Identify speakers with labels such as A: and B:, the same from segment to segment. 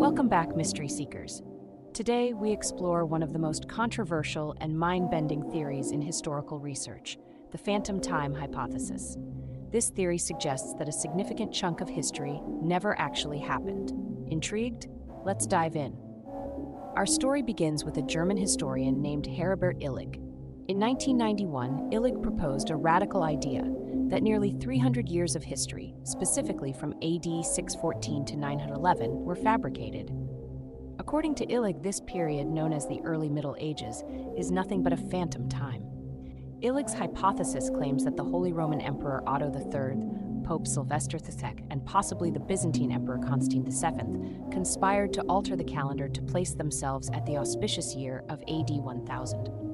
A: Welcome back, mystery seekers. Today, we explore one of the most controversial and mind-bending theories in historical research, the phantom time hypothesis. This theory suggests that a significant chunk of history never actually happened. Intrigued? Let's dive in. Our story begins with a German historian named Heribert Illig. In 1991, Illig proposed a radical idea that nearly 300 years of history, specifically from AD 614 to 911, were fabricated. According to Illig, this period, known as the Early Middle Ages, is nothing but a phantom time. Illig's hypothesis claims that the Holy Roman Emperor Otto III, Pope Sylvester II, and possibly the Byzantine Emperor Constantine VII conspired to alter the calendar to place themselves at the auspicious year of AD 1000.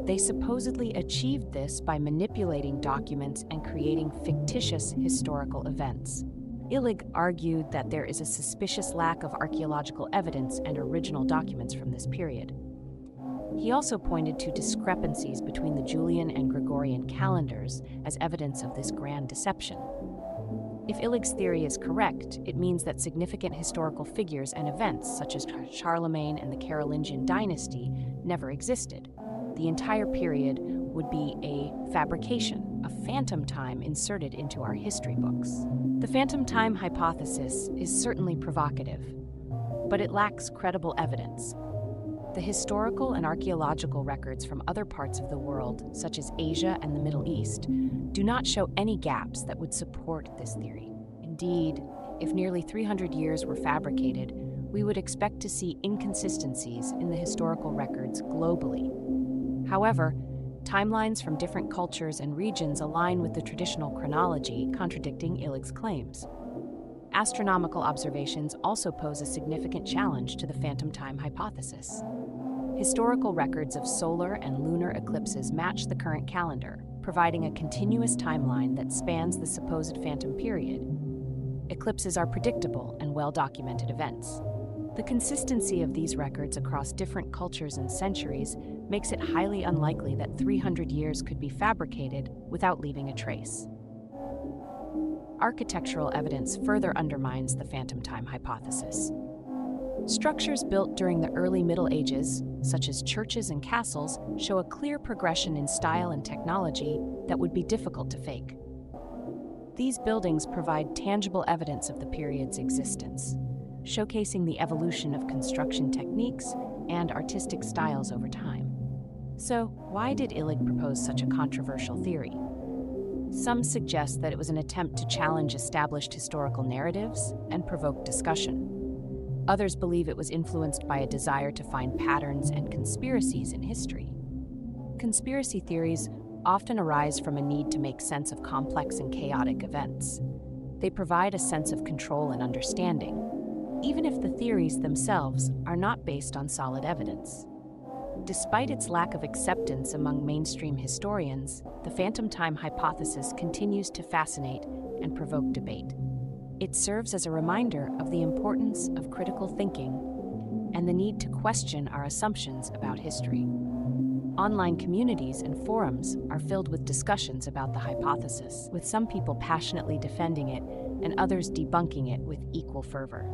A: They supposedly achieved this by manipulating documents and creating fictitious historical events. Illig argued that there is a suspicious lack of archaeological evidence and original documents from this period. He also pointed to discrepancies between the Julian and Gregorian calendars as evidence of this grand deception. If Illig's theory is correct, it means that significant historical figures and events, such as Charlemagne and the Carolingian dynasty, never existed. The entire period would be a fabrication, a phantom time inserted into our history books. The phantom time hypothesis is certainly provocative, but it lacks credible evidence. The historical and archaeological records from other parts of the world, such as Asia and the Middle East, do not show any gaps that would support this theory. Indeed, if nearly 300 years were fabricated, we would expect to see inconsistencies in the historical records globally. However, timelines from different cultures and regions align with the traditional chronology, contradicting Illig's claims. Astronomical observations also pose a significant challenge to the phantom time hypothesis. Historical records of solar and lunar eclipses match the current calendar, providing a continuous timeline that spans the supposed phantom period. Eclipses are predictable and well-documented events. The consistency of these records across different cultures and centuries makes it highly unlikely that 300 years could be fabricated without leaving a trace. Architectural evidence further undermines the phantom time hypothesis. Structures built during the early Middle Ages, such as churches and castles, show a clear progression in style and technology that would be difficult to fake. These buildings provide tangible evidence of the period's existence, showcasing the evolution of construction techniques and artistic styles over time. So, why did Illig propose such a controversial theory? Some suggest that it was an attempt to challenge established historical narratives and provoke discussion. Others believe it was influenced by a desire to find patterns and conspiracies in history. Conspiracy theories often arise from a need to make sense of complex and chaotic events. They provide a sense of control and understanding, even if the theories themselves are not based on solid evidence. Despite its lack of acceptance among mainstream historians, the phantom time hypothesis continues to fascinate and provoke debate. It serves as a reminder of the importance of critical thinking and the need to question our assumptions about history. Online communities and forums are filled with discussions about the hypothesis, with some people passionately defending it and others debunking it with equal fervor.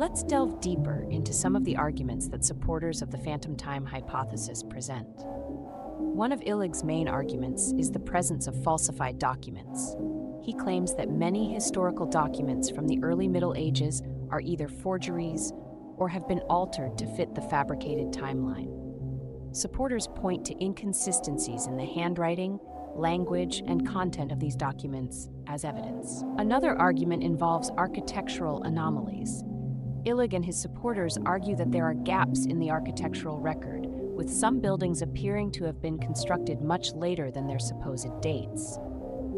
A: Let's delve deeper into some of the arguments that supporters of the phantom time hypothesis present. One of Illig's main arguments is the presence of falsified documents. He claims that many historical documents from the early Middle Ages are either forgeries or have been altered to fit the fabricated timeline. Supporters point to inconsistencies in the handwriting, language, and content of these documents as evidence. Another argument involves architectural anomalies. Illig and his supporters argue that there are gaps in the architectural record, with some buildings appearing to have been constructed much later than their supposed dates.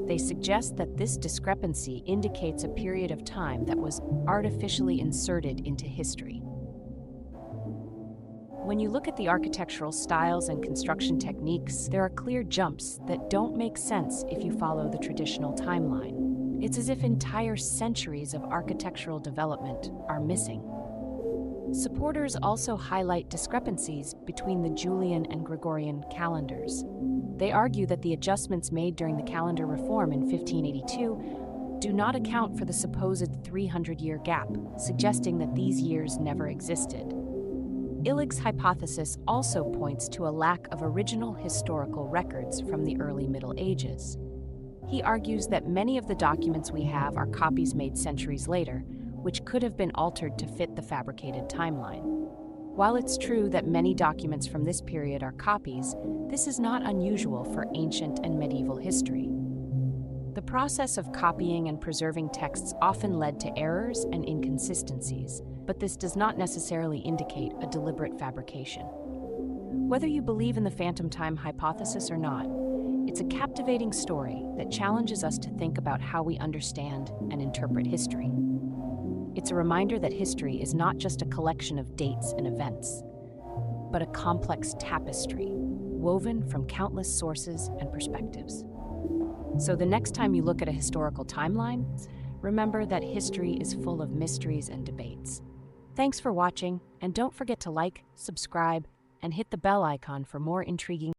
A: They suggest that this discrepancy indicates a period of time that was artificially inserted into history. When you look at the architectural styles and construction techniques, there are clear jumps that don't make sense if you follow the traditional timeline. It's as if entire centuries of architectural development are missing. Supporters also highlight discrepancies between the Julian and Gregorian calendars. They argue that the adjustments made during the calendar reform in 1582 do not account for the supposed 300-year gap, suggesting that these years never existed. Illig's hypothesis also points to a lack of original historical records from the early Middle Ages. He argues that many of the documents we have are copies made centuries later, which could have been altered to fit the fabricated timeline. While it's true that many documents from this period are copies, this is not unusual for ancient and medieval history. The process of copying and preserving texts often led to errors and inconsistencies, but this does not necessarily indicate a deliberate fabrication. Whether you believe in the phantom time hypothesis or not, it's a captivating story that challenges us to think about how we understand and interpret history. It's a reminder that history is not just a collection of dates and events, but a complex tapestry woven from countless sources and perspectives. So the next time you look at a historical timeline, remember that history is full of mysteries and debates. Thanks for watching, and don't forget to like, subscribe, and hit the bell icon for more intriguing